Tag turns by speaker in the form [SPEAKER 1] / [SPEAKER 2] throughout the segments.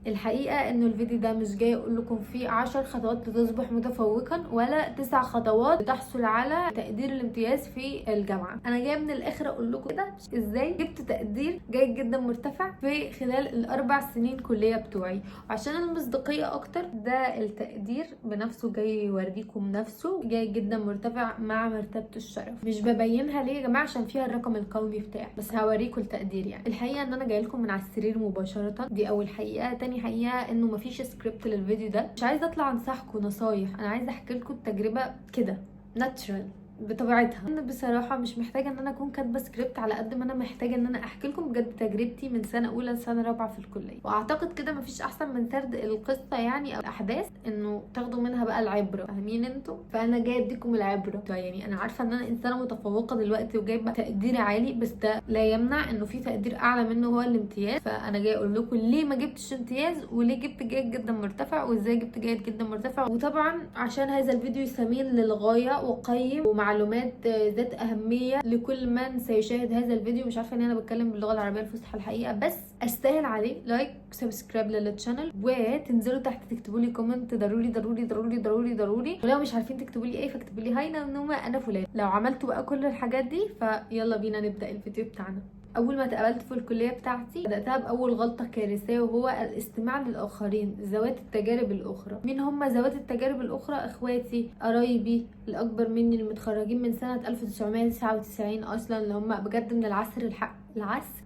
[SPEAKER 1] الحقيقه انه الفيديو ده مش جاي اقول لكم فيه 10 خطوات لتصبح متفوقا ولا 9 خطوات لتحصل على تقدير الامتياز في الجامعه. انا جايه من الاخر اقول لكم كده ازاي جبت تقدير جيد جدا مرتفع في خلال ال4 سنين كليه بتوعي. وعشان المصداقيه اكتر، ده التقدير بنفسه جاي يوريكم نفسه جيد جدا مرتفع مع مرتبه الشرف. مش ببينها ليه يا جماعه عشان فيها الرقم القومي بتاعي، بس هوريكم التقدير. يعني الحقيقه ان انا جاي لكم من على السرير مباشره، دي اول حقيقه. تاني حقيقه انه مفيش سكريبت للفيديو ده، مش عايزه اطلع انصحكم نصايح، انا عايزه احكي لكم التجربه كده ناتشرال بطبيعتها. انا بصراحه مش محتاجه ان انا اكون كاتبه سكريبت، على قد ما انا محتاجه ان انا احكي لكم بجد تجربتي من سنه اولى لسنه رابعه في الكليه. واعتقد كده مفيش احسن من سرد القصه يعني او الاحداث انه تاخدوا منها بقى العبره، فاهمين انتوا؟ فانا جايه اديكم العبره. يعني انا عارفه ان انا انسانه متفوقه دلوقتي وجايبه تقدير عالي، بس ده لا يمنع انه في تقدير اعلى منه هو الامتياز. فانا جايه اقول لكم ليه ما جبتش امتياز وليه جبت جيد جدا مرتفع وازاي جبت جيد جدا مرتفع. وطبعا عشان هذا الفيديو سمين للغايه وقيم ومعلومات ذات اهميه لكل من سيشاهد هذا الفيديو. مش عارفه ان انا بتكلم باللغه العربيه الفصحى الحقيقه، بس استاهل عليه لايك سبسكرايب للتشانل، وتنزلوا تحت تكتبوا لي كومنت ضروري ضروري ضروري ضروري ضروري. ولو مش عارفين تكتبوا لي ايه فاكتبوا لي هاي نومه انا فلان. لو عملتوا بقى كل الحاجات دي فيلا بينا نبدا الفيديو بتاعنا. اول ما اتقابلت في الكليه بتاعتي بداتها باول غلطه كارثيه، وهو الاستماع للاخرين، ذوات التجارب الاخرى. مين هم ذوات التجارب الاخرى؟ اخواتي، قرايبي الاكبر مني المتخرجين من سنه 1999 اصلا، اللي هم بجد من العصر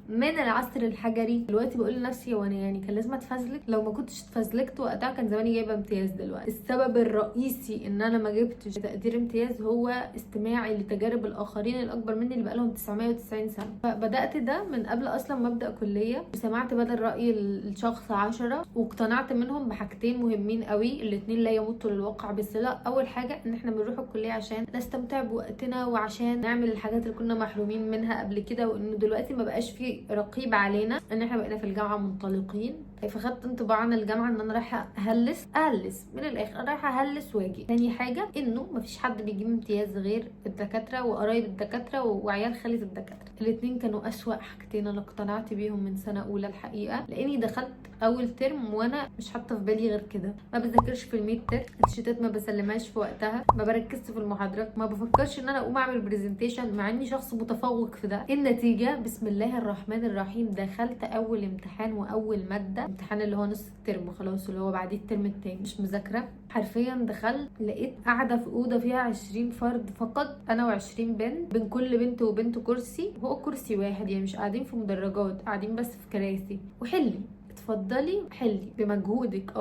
[SPEAKER 1] من العصر الحجري. دلوقتي بقول لنفسي وانا يعني كان لازم اتفزلك، لو ما كنتش اتفزلكت وقتها كان زماني جايبه امتياز دلوقتي. السبب الرئيسي ان انا ما جبتش تقدير امتياز هو استماعي لتجارب الاخرين الاكبر مني اللي بقالهم 990 سنه. فبدات ده من قبل اصلا ما ابدا كليه، وسمعت بدل راي الشخص 10 واقتنعت منهم بحاجتين مهمين قوي، الاثنين لا يمتوا للواقع بصله. اول حاجه ان احنا بنروح الكليه عشان نستمتع بوقتنا وعشان نعمل الحاجات اللي كنا محرومين منها قبل كده، وانه دلوقتي ما بقاش في رقيب علينا، ان احنا بقينا في الجامعه منطلقين. فخدت انطباع عن الجامعه ان انا رايحه اهلس من الاخر، انا رايحه اهلس واجي. تاني حاجه انه مفيش حد بيجيب امتياز غير الدكاتره وقرايب الدكاتره وعيال خالة الدكاتره. الاثنين كانوا اسوأ حاجتين انا اقتنعت بيهم من سنه اولى الحقيقه، لاني دخلت اول ترم وانا مش حاطه في بالي غير كده. ما بذاكرش في الميد ترم، الشتات ما بسلمهاش في وقتها، ما بركزش في المحاضرات، ما بفكرش ان انا اقوم اعمل برزنتيشن مع اني شخص متفوق في ده. النتيجه بسم الله الرحمن الرحيم، دخلت اول امتحان واول ماده، امتحان اللي هو نص الترم خلاص اللي هو بعديه الترم التاني، مش مذاكره حرفيا. دخلت لقيت قاعده في اوضه فيها 20 فرد فقط، انا و20 بنت، بين كل بنت وبنت كرسي، هو كرسي واحد يعني مش قاعدين في مدرجات، قاعدين بس في كراسي. وحلي اتفضلي حلي بمجهودك،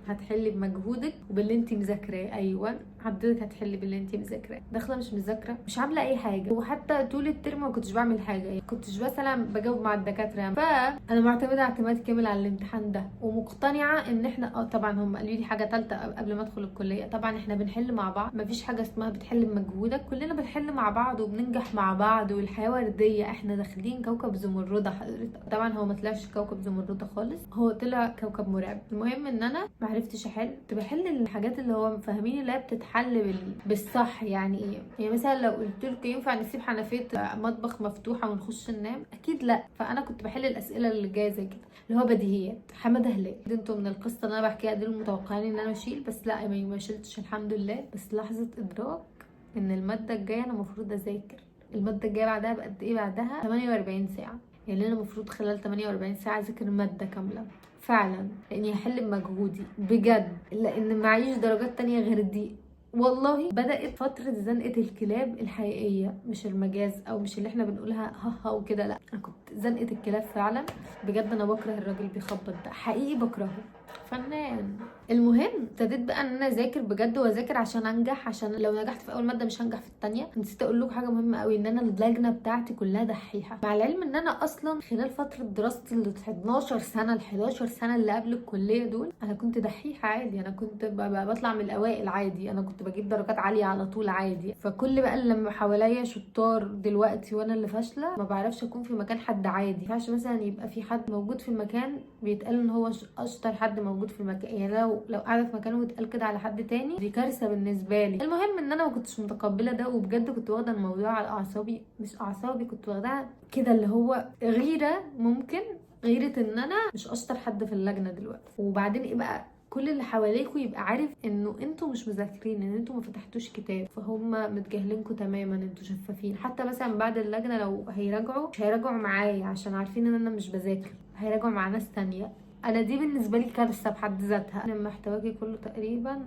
[SPEAKER 1] هتحلي بمجهودك وباللي انت مذاكراه. ايوه حضرتك هتحلي باللي انت مذاكراه. داخله مش مذاكره، مش عامله اي حاجه، وحتى طول الترم ما كنتش بعمل حاجه، يعني كنتش مثلا بجاوب مع الدكاتره يعني. فانا معتمده اعتماد كامل على الامتحان ده، ومقتنعه ان احنا طبعا هم قالوا لي حاجه ثالثه قبل ما ادخل الكليه، طبعا احنا بنحل مع بعض، مفيش حاجه اسمها بتحل بمجهودك، كلنا بنحل مع بعض وبننجح مع بعض، والحياه ورديه، احنا داخلين كوكب زمرده حضرتك. طبعا هو ما طلعش كوكب زمرده خالص، هو طلع كوكب مرعب. المهم ان انا ما عرفتش احل، كنت بحل الحاجات اللي هو فاهمين اللي هي بتتحل بالصح. يعني ايه؟ يعني مثلا لو قلت لك ينفع نسيب حنفيه مطبخ مفتوحه ونخش ننام؟ اكيد لا. فانا كنت بحل الاسئله اللي جايه زي كده اللي هو بديهيات. حماده هلال انتوا من القصه اللي انا بحكيها دي متوقعين ان انا اشيل، بس لا ما شلتش الحمد لله. بس لحظه ادراك ان الماده الجايه انا المفروض اذاكر. الماده الجايه بعدها بقد ايه؟ بعدها 48 ساعه، يعني انا المفروض خلال 48 ساعه اذاكر ماده كامله فعلا، لاني هحل بمجهودي بجد، لان معيش درجات تانية غير دي. والله بدأت فترة زنقة الكلاب الحقيقية، مش المجاز او مش اللي احنا بنقولها ها وكده، لا انا كنت زنقة الكلاب فعلا بجد. انا بكره الراجل بيخبط ده، حقيقي بكرهه، فنان. المهم ابتديت بقى ان انا اذاكر بجد، واذاكر عشان انجح، عشان لو نجحت في اول ماده مش هنجح في الثانيه. نسيت اقول لكم حاجه مهمه قوي، ان انا اللجنه بتاعتي كلها دحيحه، مع العلم ان انا اصلا خلال فتره دراستي ال 12 سنه ال 11 سنه اللي قبل الكليه دول انا كنت دحيحه عادي، انا كنت بطلع من الاوائل عادي، انا كنت بجيب درجات عاليه على طول عادي. فكل بقى اللي لما حواليا شطار دلوقتي وانا اللي فاشله، ما بعرفش اكون في مكان حد عادي. ما ينفعش مثلا يبقى في حد موجود في المكان بيتقال ان هو اشطر حد موجود في المكان، يعني لو قاعده في مكانه واتقال كده على حد تاني دي كارثه بالنسبه لي. المهم ان انا ما كنتش متقبله ده، وبجد كنت واخده الموضوع على اعصابي، مش اعصابي، كنت واخداها كده اللي هو غيره ممكن، غيرة ان انا مش اشطر حد في اللجنه دلوقتي. وبعدين ايه بقى، كل اللي حواليكوا يبقى عارف انه انتوا مش مذاكرين، ان انتوا ما فتحتوش كتاب، فهم متجاهلينكوا تماما، انتوا شفافين. حتى مثلا بعد اللجنه لو هيراجعوا مش هيراجعوا معايا عشان عارفين ان انا مش بذاكر، هيراجعوا مع ناس تانية. انا دي بالنسبه لي كارثه بحد ذاتها. انا محتواكي كله تقريبا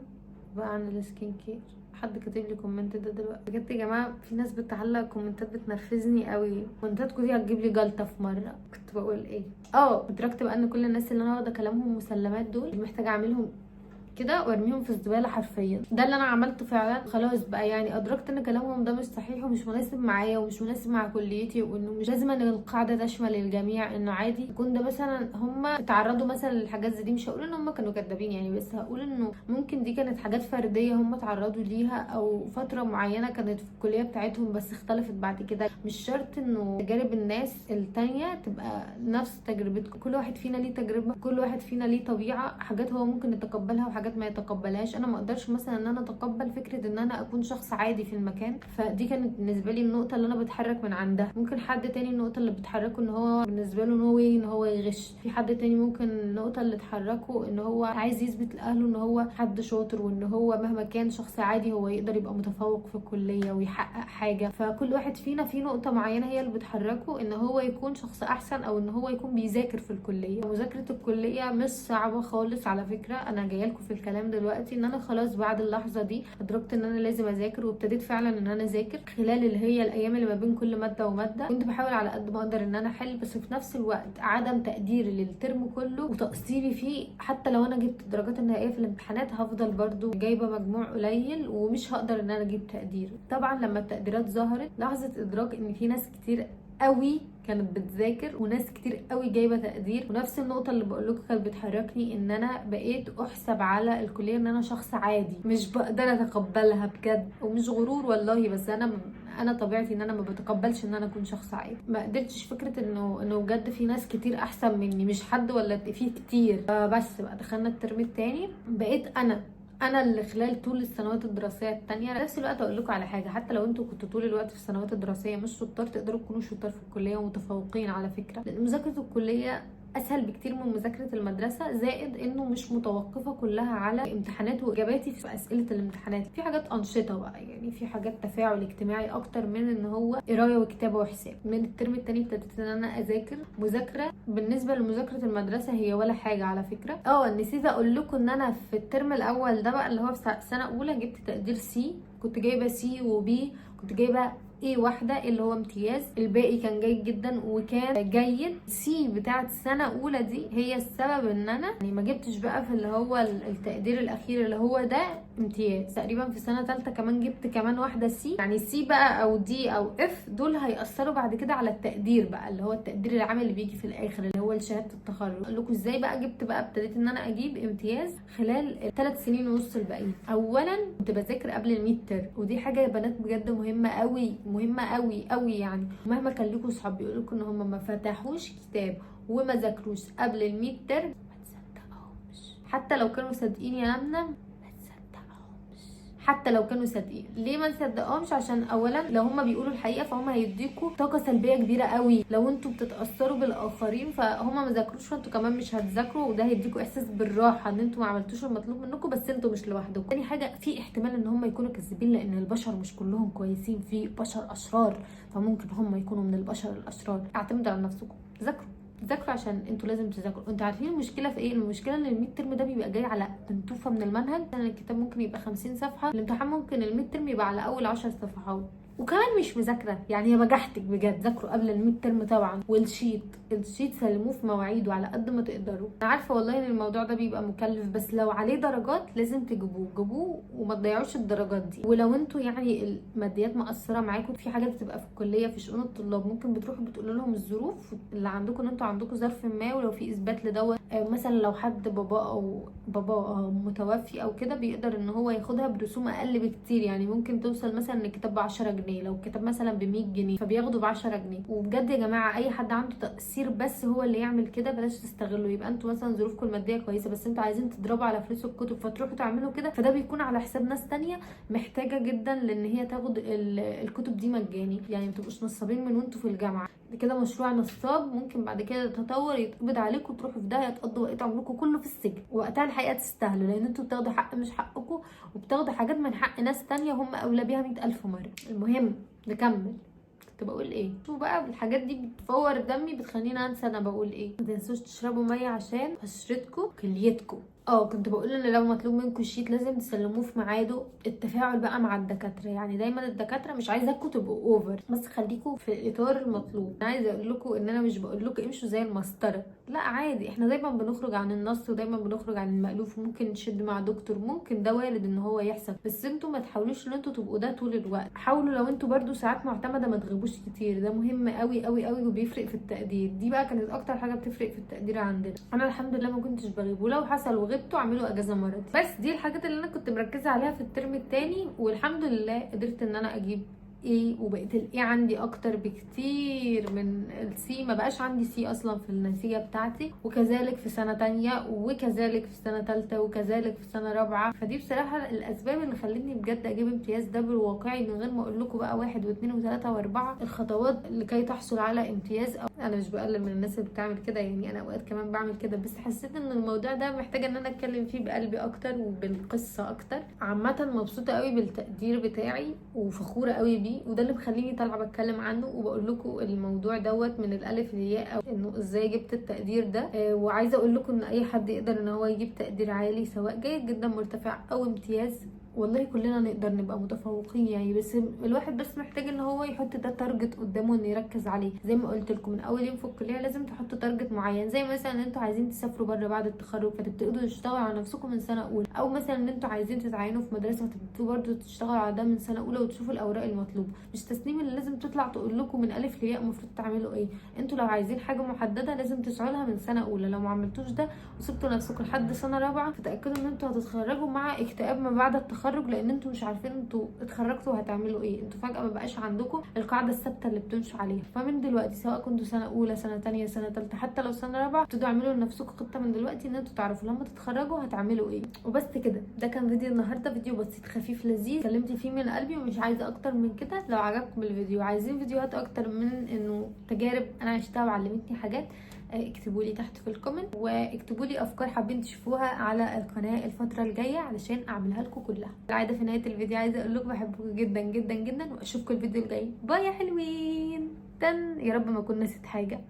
[SPEAKER 1] بقى عن السكين كير. حد كاتب لي كومنت ده دلوقتي بجد يا جماعه، في ناس بتعلق كومنتات بتنرفزني قوي. كومنتاتكم دي هتجيب لي جلطه في مره. كنت بقول ايه، ادركت بقى ان كل الناس اللي انا واخده كلامهم مسلمات دول محتاجه اعملهم كده وارميهم في الزباله حرفيا. ده اللي انا عملته فعلا. خلاص بقى يعني ادركت ان كلامهم ده مش صحيح ومش مناسب معايا ومش مناسب مع كليتي، وانه مش لازم ان القاعده تشمل الجميع، انه عادي يكون ده مثلا هم اتعرضوا مثلا للحاجات زي دي. مش هقول ان هم كانوا كدابين يعني، بس هقول انه ممكن دي كانت حاجات فرديه هم اتعرضوا ليها، او فتره معينه كانت في الكليه بتاعتهم بس اختلفت بعد كده. مش شرط انه تجارب الناس التانية تبقى نفس تجربتكم. كل واحد فينا ليه تجربه، كل واحد فينا ليه طبيعه، حاجات هو ممكن يتقبلها وحاجات ما يتقبلهاش. انا ما اقدرش مثلا ان انا اتقبل فكره ان انا اكون شخص عادي في المكان، فدي كانت بالنسبه لي النقطه اللي انا بتحرك من عندها. ممكن حد تاني النقطه اللي بتحركه ان هو بالنسبه له نو واي ان هو يغش. في حد تاني ممكن النقطه اللي تحركه ان هو عايز يثبت لاهله ان هو حد شاطر، وان هو مهما كان شخص عادي هو يقدر يبقى متفوق في الكليه ويحقق حاجه. فكل واحد فينا في نقطه معينه هي اللي بتحركه ان هو يكون شخص احسن، او ان هو يكون بيذاكر في الكليه. مذاكره الكليه مش صعبه خالص على فكره. انا جايه لكم في الكلام دلوقتي ان انا خلاص بعد اللحظه دي ادركت ان انا لازم اذاكر، وابتديت فعلا ان انا اذاكر خلال اللي هي الايام اللي ما بين كل ماده وماده. كنت بحاول على قد ما اقدر ان انا احل، بس في نفس الوقت عدم تقديري للترم كله وتقصيري فيه. حتى لو انا جبت الدرجات النهائيه في الامتحانات هفضل برضو جايبه مجموع قليل ومش هقدر ان انا اجيب تقدير. طبعا لما التقديرات ظهرت لحظه ادراك ان في ناس كتير قوي كانت بتذاكر وناس كتير قوي جايبه تقدير. ونفس النقطه اللي بقول لكم كانت بتحركني ان انا بقيت احسب على الكليه ان انا شخص عادي مش بقدر اتقبلها بجد. ومش غرور والله، بس انا طبيعتي ان انا ما بتقبلش ان انا اكون شخص عادي. ما قدرتش فكره انه بجد في ناس كتير احسن مني، مش حد ولا في كتير. بس بقى دخلنا الترم التاني بقيت انا اللي خلال طول السنوات الدراسيه التانية. في نفس الوقت اقول لكم على حاجه، حتى لو انتوا كنتوا طول الوقت في السنوات الدراسيه مش شطار تقدروا تكونوا شطار في الكليه ومتفوقين على فكره، لان مذاكره الكليه اسهل بكتير من مذاكره المدرسه. زائد انه مش متوقفه كلها على امتحانات واجاباتي في اسئله الامتحانات. في حاجات انشطه بقى، يعني في حاجات تفاعل اجتماعي اكتر من ان هو قرايه وكتابه وحساب. من الترم التاني ابتديت ان انا اذاكر مذاكره بالنسبه لمذاكره المدرسه هي ولا حاجه على فكره. نسيت اقول لكم ان انا في الترم الاول ده بقى اللي هو في سنه اولى جبت تقدير سي. كنت جايبه سي وبي، كنت جايبه ايه واحده اللي هو امتياز، الباقي كان جيد جدا وكان جيد. سي بتاعه السنه اولى دي هي السبب ان انا يعني ما جبتش بقى في اللي هو التقدير الاخير اللي هو ده امتياز. تقريبا في سنه ثالثه كمان جبت كمان واحده سي. يعني سي بقى او دي او اف دول هيأثروا بعد كده على التقدير بقى اللي هو التقدير العام اللي بيجي في الاخر اللي هو شهاده التخرج. اقول لكم ازاي بقى جبت بقى ابتديت ان انا اجيب امتياز خلال الثلاث سنين ونص الباقيين. اولا كنت بذاكر قبل الميد ترم، ودي حاجه يا بنات بجد مهمه قوي، مهمه قوي قوي. يعني مهما كان لكم صحاب بيقولوا لكم ان هم ما فتحوش كتاب وما ذاكروش قبل الميد ترم، ما تصدقهمش. حتى لو كانوا صادقين يا نمنم ما تصدقهمش. حتى لو كانوا صادقين ليه ما تصدقهمش؟ عشان اولا لو هم بيقولوا الحقيقه فهم هيديكوا طاقه سلبيه كبيره قوي. لو انتوا بتتاثروا بالاخرين فهم ما ذاكروش فانتوا كمان مش هتذاكروا، وده هيديكوا احساس بالراحه ان انتوا ما عملتوش المطلوب منكم، بس انتوا مش لوحدكم. تاني حاجه في احتمال ان هم يكونوا كذابين، لان البشر مش كلهم كويسين، في بشر اشرار، فممكن هم يكونوا من البشر الاشرار. اعتمدوا على نفسكم، ذاكروا عشان انتوا لازم تذاكروا. انتوا عارفين المشكله في ايه؟ المشكله ان الميد ترم ده بيبقى جاي على تنتوفه من المنهج. يعني الكتاب ممكن يبقى 50 صفحه، الامتحان ممكن الميد ترم يبقى على اول 10 صفحات، وكمان مش مذاكره. يعني يا بجحتك بجد. ذاكروا قبل الميد ترم طبعا، والشيت سلموه في مواعيده على قد ما تقدروا. انا عارفه والله ان الموضوع ده بيبقى مكلف، بس لو عليه درجات لازم جيبوه وما تضيعوش الدرجات دي. ولو انتوا يعني الماديات مقصره معاكم، في حاجات بتبقى في الكليه في شؤون الطلاب ممكن بتروحوا بتقولوا لهم الظروف اللي عندكم ان انتوا عندكم ظرف ما، ولو في اثبات لدوت مثلا لو حد بابا متوفي او كده بيقدر ان هو ياخدها برسوم اقل بكتير. يعني ممكن توصل مثلا ان الكتاب ب 10 جنيه، لو الكتاب مثلا ب 100 جنيه فبياخدوا ب 10 جنيه. وبجد يا جماعه اي حد عنده تقصير بس هو اللي يعمل كده، بلاش تستغلوا. يبقى انتوا مثلا ظروفكم الماديه كويسه بس انتوا عايزين تضربوا على فلوس الكتب فتروحوا تعملوا كده، فده بيكون على حساب ناس تانية محتاجه جدا لان هي تاخد الكتب دي مجاني. يعني ما تبقوش نصابين من وانتوا في الجامعه. ده كده مشروع نصاب، ممكن بعد كده يتطور يتقبض عليكم وتروحوا في داهيه، تقضوا وقت عمركم كله في السجن. وقتها الحقيقه تستاهلوا، لان انتوا بتاخدوا حق مش حقكم، وبتاخدوا حاجات من حق ناس تانية هم اولى بيها 100,000 مره. المهم نكمل. كنت بقول ايه؟ شوفوا بقى، الحاجات دي بتفور دمي، بتخليني انسى انا بقول ايه. ما تنسوش تشربوا ميه عشان بشرتكم كليتكم. كنت بقول ان لو مطلوب منكم شيت لازم تسلموه في ميعاده. التفاعل بقى مع الدكاتره، يعني دايما الدكاتره مش عايزاكم تبقوا اوفر، بس خليكم في الاطار المطلوب. انا عايزه اقول لكم ان انا مش بقول لكم امشوا زي المسطره، لا عادي، احنا دايما بنخرج عن النص ودايما بنخرج عن المألوف، وممكن نشد مع دكتور، ممكن ده وارد ان هو يحصل، بس انتوا ما تحاولوش ان انتوا تبقوا ده طول الوقت. حاولوا لو انتوا برضو ساعات معتمده ما تغيبوش كتير، ده مهم قوي قوي قوي وبيفرق في التقدير. دي بقى كانت اكتر حاجه بتفرق في التقدير عندنا. انا الحمد لله ما كنتش بغيب، ولو حصل وغبتوا اعملوا اجازه مرضي. بس دي الحاجات اللي انا كنت مركزه عليها في الترم التاني، والحمد لله قدرت ان انا اجيب ايه، وبقيت الايه عندي اكتر بكتير من السي، ما بقاش عندي سي اصلا في النتيجه بتاعتي، وكذلك في سنه تانية، وكذلك في سنه تالتة، وكذلك في سنه رابعه. فدي بصراحه الاسباب اللي خلتني بجد اجيب امتياز ده بالواقعي، من غير ما اقول لكم بقى 1 و2 و3 و4 الخطوات لكي تحصل على امتياز. أو انا مش بقلل من الناس اللي بتعمل كده، يعني انا اوقات كمان بعمل كده، بس حسيت ان الموضوع ده محتاجه ان انا اتكلم فيه بقلبي اكتر وبالقصه اكتر. عامه مبسوطه قوي بالتقدير بتاعي وفخوره قوي بيه، وده اللي مخليني طالعه بتكلم عنه وبقول لكم الموضوع دوت من الالف للياء، او انه ازاي جبت التقدير ده. وعايزه اقول لكم ان اي حد يقدر ان هو يجيب تقدير عالي، سواء جيد جدا مرتفع او امتياز. والله كلنا نقدر نبقى متفوقين يعني، بس الواحد بس محتاج ان هو يحط ده تارجت قدامه انه يركز عليه. زي ما قلت لكم من اول يوم في الكليه لازم تحطوا تارجت معين، زي مثلا ان انتوا عايزين تسافروا بره بعد التخرج فتبتدوا تشتغلوا على نفسكم من سنه اولى، او مثلا ان انتوا عايزين تتعينوا في مدرسه فتبتدوا برضو تشتغلوا على ده من سنه اولى وتشوفوا الاوراق المطلوبه. مش تسنيم اللي لازم تطلع تقول لكم من الف لياء المفروض تعملوا ايه. انتوا لو عايزين حاجه محدده لازم تسعوا لها من سنه اولى. لو ما عملتوش ده وسبتوا نفسكم لحد سنه رابعه فتاكدوا ان انتوا هتتخرجوا مع اكتئاب ما بعد التخرج، لان انتوا مش عارفين انتوا اتخرجتوا وهتعملوا ايه. انتوا فجاه ما بقاش عندكم القاعده الثابته اللي بتمشوا عليها. فمن دلوقتي سواء كنتوا سنه اولى سنه تانية سنه تالتة حتى لو سنه رابعه، ابتدوا اعملوا لنفسكم خطه من دلوقتي ان انتوا تعرفوا لما تتخرجوا هتعملوا ايه. وبس كده، ده كان فيديو النهارده، فيديو بسيط خفيف لذيذ اتكلمت فيه من قلبي ومش عايزه اكتر من كده. لو عجبكم الفيديو عايزين فيديوهات اكتر من انه تجارب انا عشتها وعلمتني حاجات، اكتبوا لي تحت في الكومنت، واكتبوا لي افكار حابين تشوفوها على القناه الفتره الجايه علشان اعملها لكم كلها. العاده في نهايه الفيديو عايزه اقول لكم بحبكم جدا جدا جدا، واشوفكم الفيديو الجاي. باي يا حلوين، يا رب ما اكون نسيت حاجه.